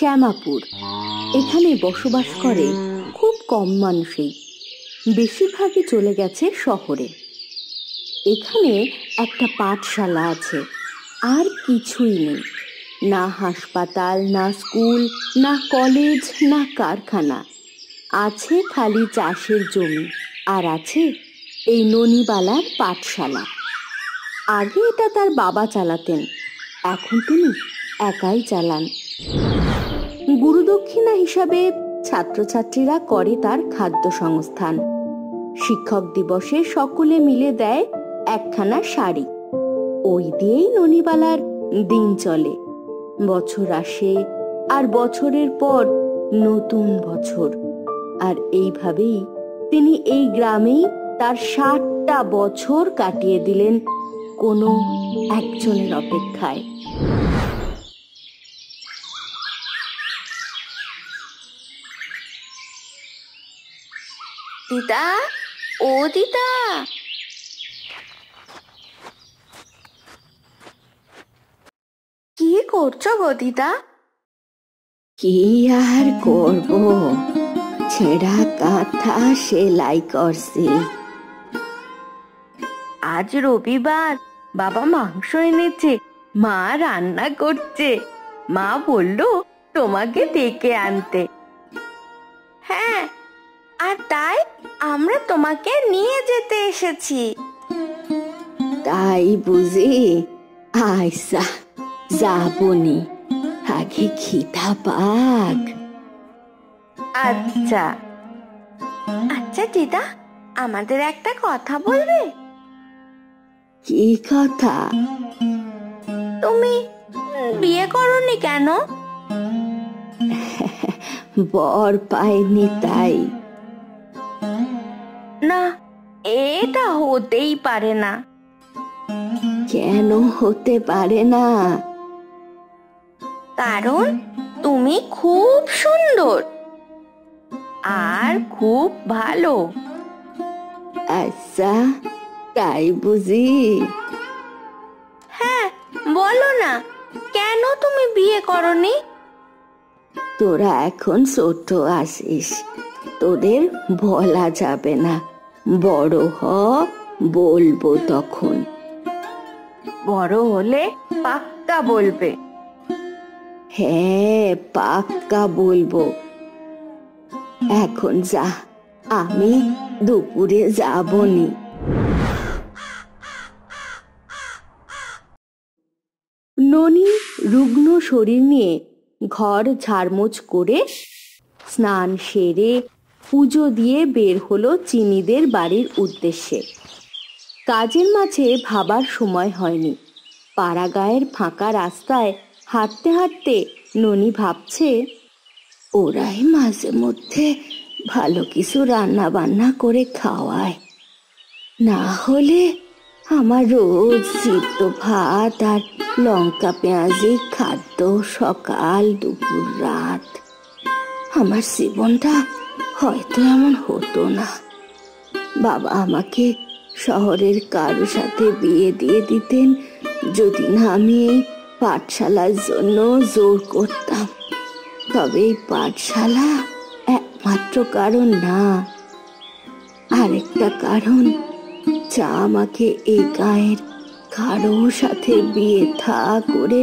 শ্যামাপুর। এখানে বসবাস করে খুব কম মানুষই, বেশিরভাগই চলে গেছে শহরে। এখানে একটা পাঠশালা আছে, আর কিছুই নেই। না হাসপাতাল, না স্কুল, না কলেজ, না কারখানা। আছে খালি চাষের জমি, আর আছে এই ননিবালার পাঠশালা। আগে এটা তার বাবা চালাতেন, এখন তিনি একাই চালান। গুরুদক্ষিণা হিসাবে ছাত্রছাত্রীরা করে তার খাদ্য সংস্থান। শিক্ষক দিবসে সকলে মিলে দেয় একখানা শাড়ি, ওই দিয়েই ননিবালার দিন চলে। বছর আসে, আর বছরের পর নতুন বছর। আর এইভাবেই তিনি এই গ্রামেই তার 60টা বছর কাটিয়ে দিলেন কোনো একজনের অপেক্ষায়। দিদা, ও দিদা, কি করছো গো দিদা? কি আর করব, ছেঁড়া কাঁথা সেলাই করছি। আজ রবিবার, বাবা মাংস এনেছে, মা রান্না করছে। মা বললো তোমাকে ডেকে আনতে। হ্যাঁ, আর তাই আমরা তোমাকে নিয়ে যেতে এসেছি। তাই বুঝি? আইসা যাবনি, আগে খিদা পাক। আচ্ছা আচ্ছা দিদা, আমাদের একটা কথা বলবে? কি কথা? তুমি বিয়ে করোনি কেন? বর পাইনি তাই। না, এটা হতেই পারে না। কেন হতে পারে না? কারণ তুমি খুব সুন্দর আর খুব ভালো। আচ্ছা, তাই বুঝি? হ্যাঁ, বলো না, কেন তুমি বিয়ে করোনি? তোরা এখন ছোট আছিস, তোদের বলা যাবে না। বড় হ, বলবো তখন। বড় হলে পাক্কা বলবে। হ্যাঁ, পাক্কা বলবো। এখন যা, আমি দুপুরে যাবনি। ননি রুগ্ন শরীর নিয়ে ঘর ঝাড়মোছ করে স্নান সেরে পুজো দিয়ে বের হলো চিনিদের বাড়ির উদ্দেশ্যে। কাজের মাঝে ভাবার সময় হয়নি। পাড়াগাঁয়ের ফাঁকা রাস্তায় হাঁটতে হাঁটতে ননি ভাবছে, ওরাই মাঝে মধ্যে ভালো কিছু রান্না বান্না করে খাওয়ায়, না হলে আমার রোজ সিদ্ধ ভাত আর লঙ্কা পেঁয়াজি খাদ্য সকাল দুপুর রাত। আমার জীবনটা হয়তো এমন হতো না। বাবা আমাকে শহরের কারো সাথে বিয়ে দিয়ে দিতেন যদি না আমি এই পাঠশালার জন্য জোর করতাম। তবে এই পাঠশালা একমাত্র কারণ না, আরেকটা কারণ যা আমাকে এই গায়ের কারো সাথে বিয়ে থা করে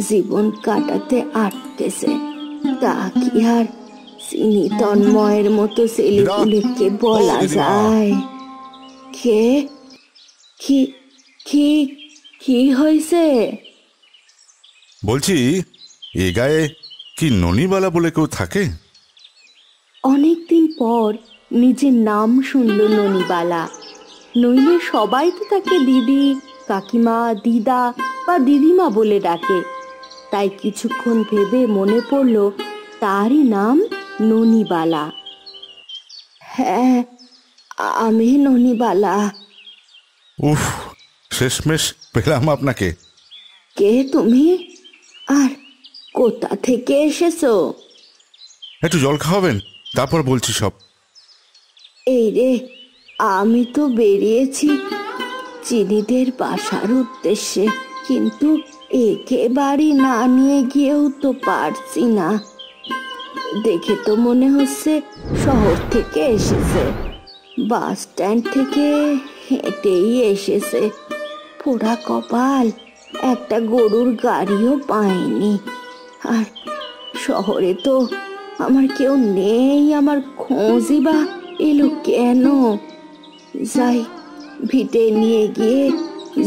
জীবন কাটাতে আটকেছে। তা কি আর চিনি তন্ময়ের মতো ছেলেগুলিকে বলা যায়? কে? কি কি কি হয়েছে? বলছি, এ গায়ে কি ননিবালা বলে কেউ থাকে? অনেকদিন পর নিজের নাম শুনল ননিবালা। নইলে সবাই তো তাকে দিদি, কাকিমা, দিদা বা দিদিমা বলে ডাকে। তাই কিছুক্ষণ ভেবে মনে পড়ল তারই নাম ননিবালা। হ্যাঁ, আমি ননিবালা। উফ, শেষমেশ পেলাম আপনাকে। কে তুমি, আর কোথা থেকে এসেছো? একটু জল খাওয়াবেন, তারপর বলছি সব। এই রে, আমি তো বেরিয়েছি চিনিদের বাসার উদ্দেশ্যে, কিন্তু একে বাড়ি না নিয়ে গিয়েও তো পারছি না। দেখে তো মনে হচ্ছে শহর থেকে এসেছে, বাস স্ট্যান্ড থেকে হেঁটেই এসেছে। পোড়া কপাল, একটা গরুর গাড়িও পায়নি। আর শহরে তো আমার কেউ নেই, আমার খোঁজই বা এলো কেন? যাই, ভিটে নিয়ে গিয়ে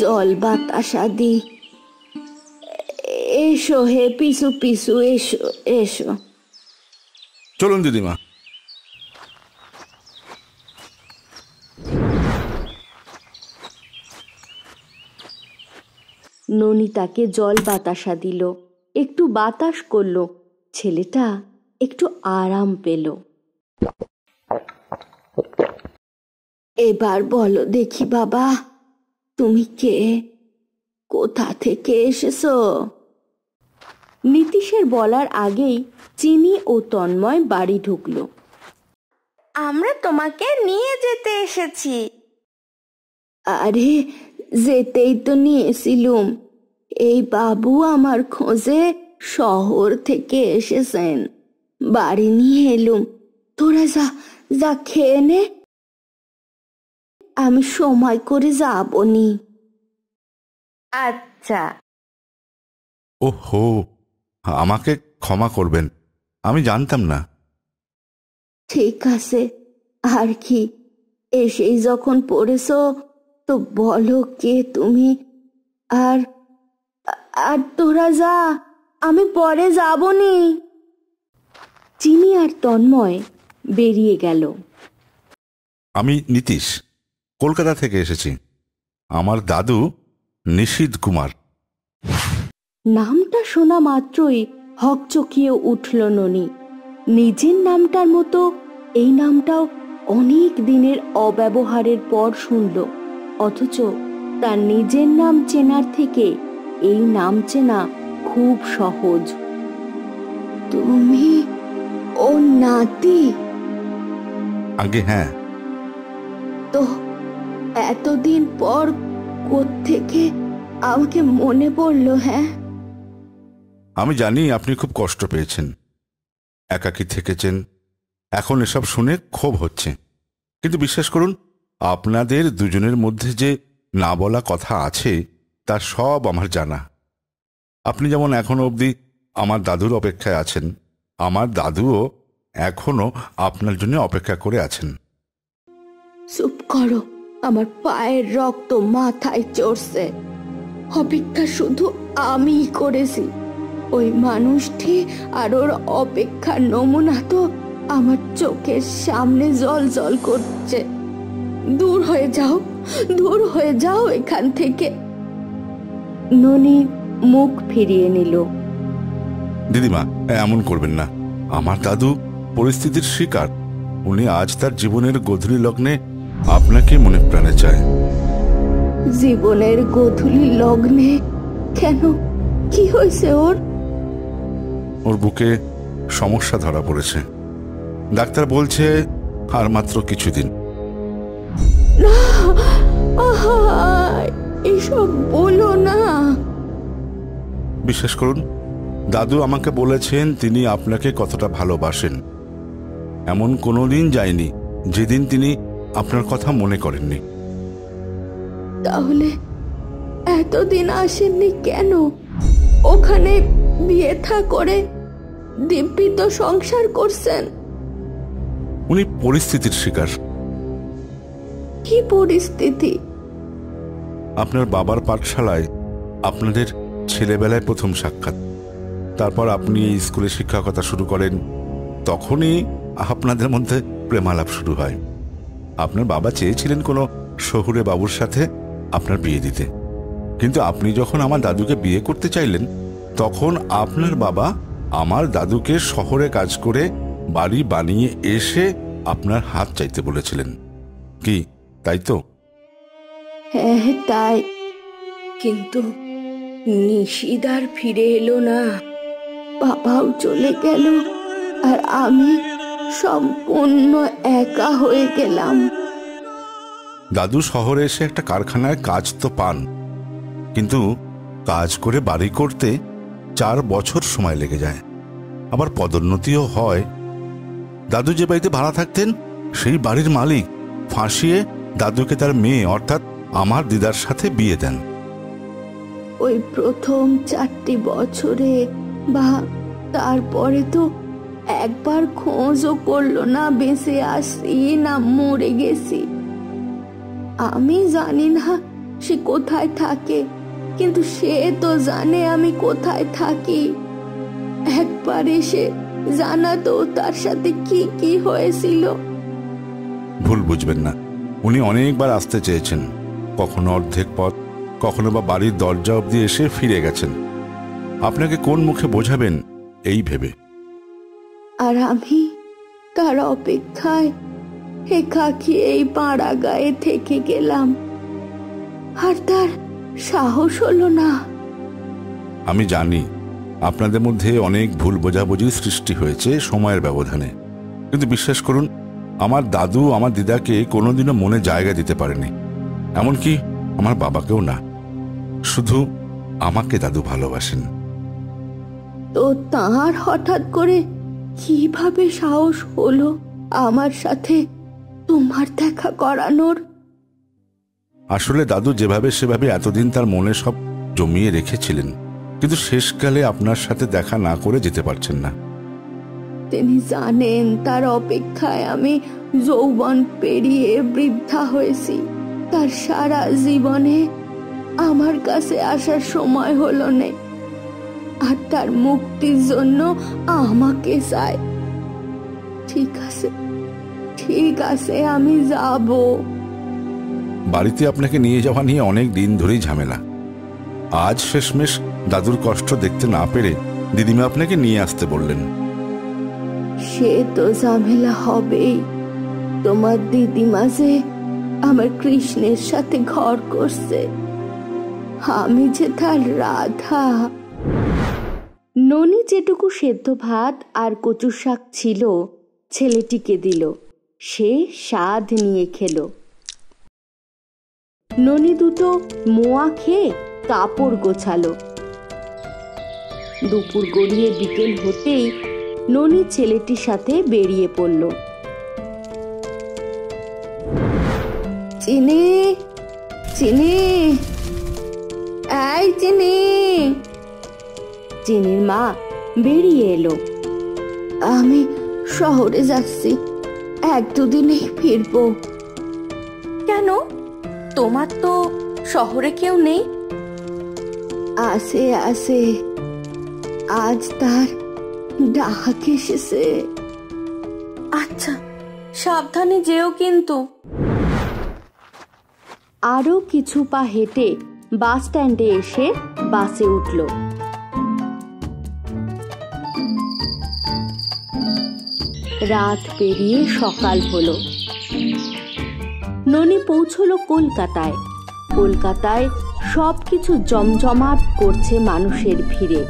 জল বাতাসা দি। এসো হে পিছু পিছু, এসো এসো। চলুন দিদিমা। ননি তাকে জল বাতাসা দিল, একটু বাতাস করলো, ছেলেটা একটু আরাম পেল। এবার বলো দেখি বাবা, তুমি কে? কোথা থেকে এসেছো? নীতিশের বলার আগেই চিনি ও তন্ময় বাড়ি ঢুকলো। আমরা তোমাকে নিয়ে যেতে এসেছি। আরে, যেতেই তো নিয়েছিলুম। এই বাবু আমার খোঁজে শহর থেকে এসেছেন, বাড়ি নিয়ে এলুম। তোরা যা যা খেয়ে নে, আমি সময় করে যাবনি। আচ্ছা। ওহো, আমাকে ক্ষমা করবেন, আমি জানতাম না। ঠিক আছে, আর কি, এসেই যখন পড়েছো তো বলো কে তুমি। আর আর তোরা যা, আমি পরে যাবনি। চিনি আর তন্ময় বেরিয়ে গেল। আমি নীতিশ, কলকাতা থেকে এসেছি। আমার দাদু নিশীথ কুমার। নামটা শোনা মাত্রই হকচকিয়ে উঠল ননি। নিজের নামটার মতো এই নামটাও অনেক দিনের অব্যবহারের পর শুনল, অথচ তার নিজের নাম চেনার থেকে এই নাম চেনা খুব সহজ। তুমি ও নাতি? আগে হ্যাঁ। তো এতদিন পর কোত্থেকে আমাকে মনে পড়লো? হ্যাঁ, আমি জানি আপনি খুব কষ্ট পেয়েছেন, একাকী থেকেছেন। এখন এসব শুনে ক্ষোভ হচ্ছে, কিন্তু বিশ্বাস করুন, আপনাদের দুজনের মধ্যে যে না বলা কথা আছে তা সব আমার জানা। আপনি যেমন এখনো অবধি আমার দাদুর অপেক্ষায় আছেন, আমার দাদুও এখনো আপনার জন্য অপেক্ষা করে আছেন। চুপ করো, আমার পায়ের রক্ত মাথায় চড়ছে। অপেক্ষা শুধু আমিই করেছি। ওই মানুষটি আর ওর অপেক্ষার নমুনা তো আমার চোখের সামনে জল জল করছে। দূর হয়ে যাও, দূর হয়ে যাও এখান থেকে। ননি মুখ ফিরিয়ে নিল। দিদিমা, এমন করবেন না। আমার দাদু পরিস্থিতির শিকার। উনি আজ তার জীবনের গোধূলি লগ্নে আপনাকে মনে প্রাণে চায়। জীবনের গোধূলি লগ্নে? কেন, কি হয়েছে ওর? ওর বুকে সমস্যা ধরা পড়েছে। ডাক্তার বলছে আর মাত্র কিছুদিন। না, আহা, এসব বলো না। বিশ্বাস করুন, দাদু আমাকে বলেছেন তিনি আপনাকে কতটা ভালোবাসেন। এমন কোনোদিন যায়নি যেদিন তিনি আপনার কথা মনে করেননি। তাহলে এতদিন আসেননি কেন? ওখানে বিয়ে থা করে দিব্যি তো সংসার করছেন। উনি পরিস্থিতির শিকার। কি পরিস্থিতি? আপনার বাবার পাঠশালায় আপনাদের ছেলেবেলায় প্রথম সাক্ষাৎ। তারপর আপনি এই স্কুলে শিক্ষকতা শুরু করেন। তখনই আপনাদের মধ্যে প্রেমালাপ শুরু হয়। আপনার বাবা চেয়েছিলেন কোনো শহুরে বাবুর সাথে আপনার বিয়ে দিতে, কিন্তু আপনি যখন আমার দাদুকে বিয়ে করতে চাইলেন, তখন আপনার বাবা আমার দাদুকে শহরে কাজ করে বাড়ি বানিয়ে এসে আপনার হাত চাইতে বলেছিলেন। কি তাই তো? হ্যাঁ তাই, কিন্তু নিশিদার ফিরে এলো না। বাবাও চলে গেল, আর আমি সম্পূর্ণ একা হয়ে গেলাম। দাদু শহরে এসে একটা কারখানায় কাজ তো পান, কিন্তু কাজ করে বাড়ি করতে 4 বছর সময় লেগে যায়। আবার পদোন্নতিও হয়। দাদু যে বাড়িতে ভাড়া থাকতেন সেই বাড়ির মালিক ফাঁসিয়ে দাদুকে তার মেয়ে অর্থাৎ আমার দিদার সাথে বিয়ে দেন। ওই প্রথম 4টি বছরে বা তারপরে তো একবার খোঁজও করলো না বেঁচে আসি না মরে গেছি। আমি জানি না সে কোথায় থাকে, কিন্তু সে তো জানে আমি কোথায় থাকি। একবার এসে জানাতো তার সাথে কি কি হয়েছিল। ভুল বুঝবেন না, উনি অনেকবার আসতে চেয়েছেন, কখনো অর্ধেক পথ, কখনো বা বাড়ির দরজা অবধি এসে ফিরে গেছেন। আপনাকে কোন মুখে বোঝাবেন এই ভেবে। আর আমি তার অপেক্ষায় একাকী এই পাড়া গায়ে থেকে গেলাম, আর তার সাহস হলো না। আমি জানি আপনাদের মধ্যে অনেক ভুল বোঝাবুঝির সৃষ্টি হয়েছে সময়ের ব্যবধানে, কিন্তু বিশ্বাস করুন আমার দাদু আমার দিদাকে কোনোদিনও মনে জায়গা দিতে পারেনি, এমনকি আমার বাবাকেও না। শুধু আমাকে দাদু ভালোবাসেন। তো তার হঠাৎ করে কিভাবে সাহস হলো আমার সাথে তোমার দেখা করানোর? আসলে দাদু যেভাবে সেভাবে এতদিন তার মনে সব জমিয়ে রেখেছিলেন, কিন্তু শেষকালে আপনার সাথে দেখা না করে যেতে পারছেন না। তিনি জানেন তার অপেক্ষায় আমি যৌবন পেরিয়ে বৃদ্ধা হয়েছি। তার সারা জীবনে আমার কাছে আসার সময় হলো না, আর তার মুক্তির জন্য আমাকে চায়। ঠিক আছে, ঠিক আছে, আমি যাব। বাড়িতে আপনাকে নিয়ে যাওয়া নিয়ে অনেক দিন ধরেই ঝামেলা। আজ শেষমেশ দাদুর কষ্ট দেখতে না পেরে দিদিমা আপনাকে নিয়ে আসতে বললেন। সে তো ঝামেলা হবেই। তোমার দিদিমা যে আমার কৃষ্ণের সাথে ঘর করছে, আমি যে তার রাধা। ননি যেটুকু সেদ্ধ ভাত আর কচুর শাক ছিল ছেলেটিকে দিল, সে স্বাদ নিয়ে খেল। ননি দুটো মোয়া খেয়ে কাপড় গোছালো। দুপুর গড়িয়ে বিকেল হতেই ননি ছেলেটির সাথে বেরিয়ে পড়ল। চিনি, চিনি, এই চিনি। চিনির মা বেরিয়ে এলো। আমি শহরে যাচ্ছি, 1-2 দিনেই ফিরবো। কেন? তোমার তো শহরে কেউ নেই। আসে আসে, আজ তার ডাক এসেছে। আচ্ছা, সাবধানে যেও কিন্তু। আরো কিছু পা হেঁটে বাস স্ট্যান্ডে এসে বাসে উঠল। রাত পেরিয়ে সকাল হলো। ননি পৌঁছলো কলকাতায়। কলকাতায় সবকিছু জমজমাট করছে মানুষের ভিড়ে।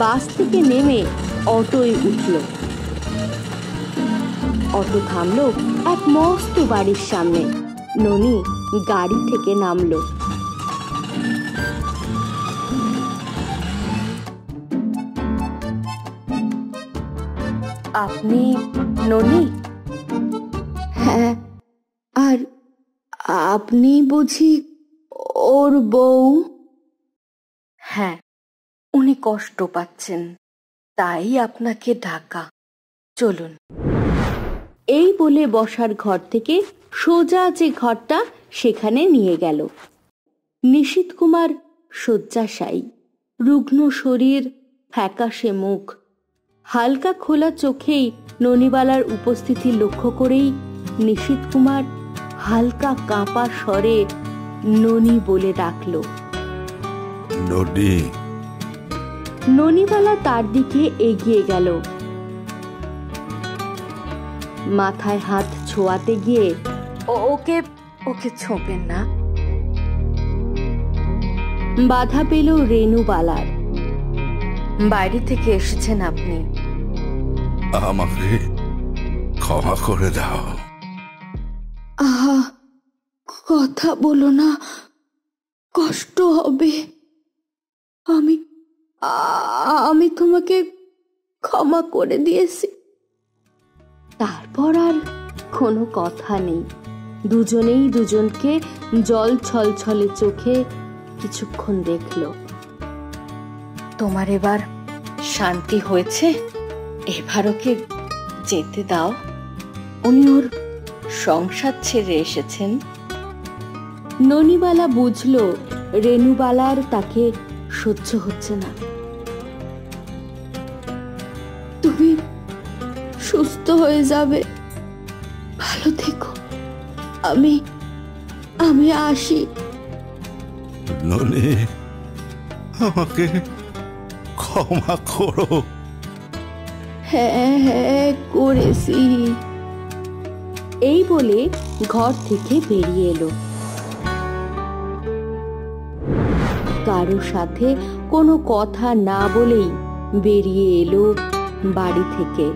বাস থেকে নেমে অটোয় উঠল। অটো থামলো এক মস্ত বাড়ির সামনে। ননি গাড়ি থেকে নামলো। আপনি ননি? হ্যাঁ, আর আপনি বুঝি ওর বউ? হ্যাঁ, উনি কষ্ট পাচ্ছেন, তাই আপনাকে ডাকা। চলুন। এই বলে বসার ঘর থেকে সোজা যে ঘরটা সেখানে নিয়ে গেল। নিশীথ কুমার শয্যাশায়ী, রুগ্ন শরীর, ফ্যাকাশে মুখ, হালকা খোলা চোখেই ননিবালার উপস্থিতি লক্ষ্য করেই নিশীথ কুমার হালকা কাঁপা স্বরে ননি বলে ডাকল। ননি। ননিবালা তার দিকে এগিয়ে গেল। মাথায় হাত ছোঁয়াতে গিয়ে ওকে ওকে ছোঁবেন না, বাধা পেল রেণুবালার। বাইরে থেকে এসেছেন আপনি, আমাকে ক্ষমা করে দাও। আহা, কথা বলো না, কষ্ট হবে। আমি তোমাকে ক্ষমা করে দিয়েছি। তারপর আর কোনো কথা নেই। দুজনেই দুজনকে জল ছলছলে চোখে কিছুক্ষণ দেখল। তোমার এবার শান্তি হয়েছে? এবার ওকে যেতে দাও। উনি ওর সংসার ছেড়ে এসেছেন। ননিবালা বুঝল রেণুবালার তাকে সহ্য হচ্ছে না। তুমি সুস্থ হয়ে যাবে, ভালো থেকো, আমি আমি আসি। ননি, আমাকে ক্ষমা করো। হ্যাঁ হ্যাঁ করেছি। এই বলে ঘর থেকে বেরিয়ে এলো। কারো সাথে কোনো কথা না বলেই বেরিয়ে এলো বাড়ি থেকে।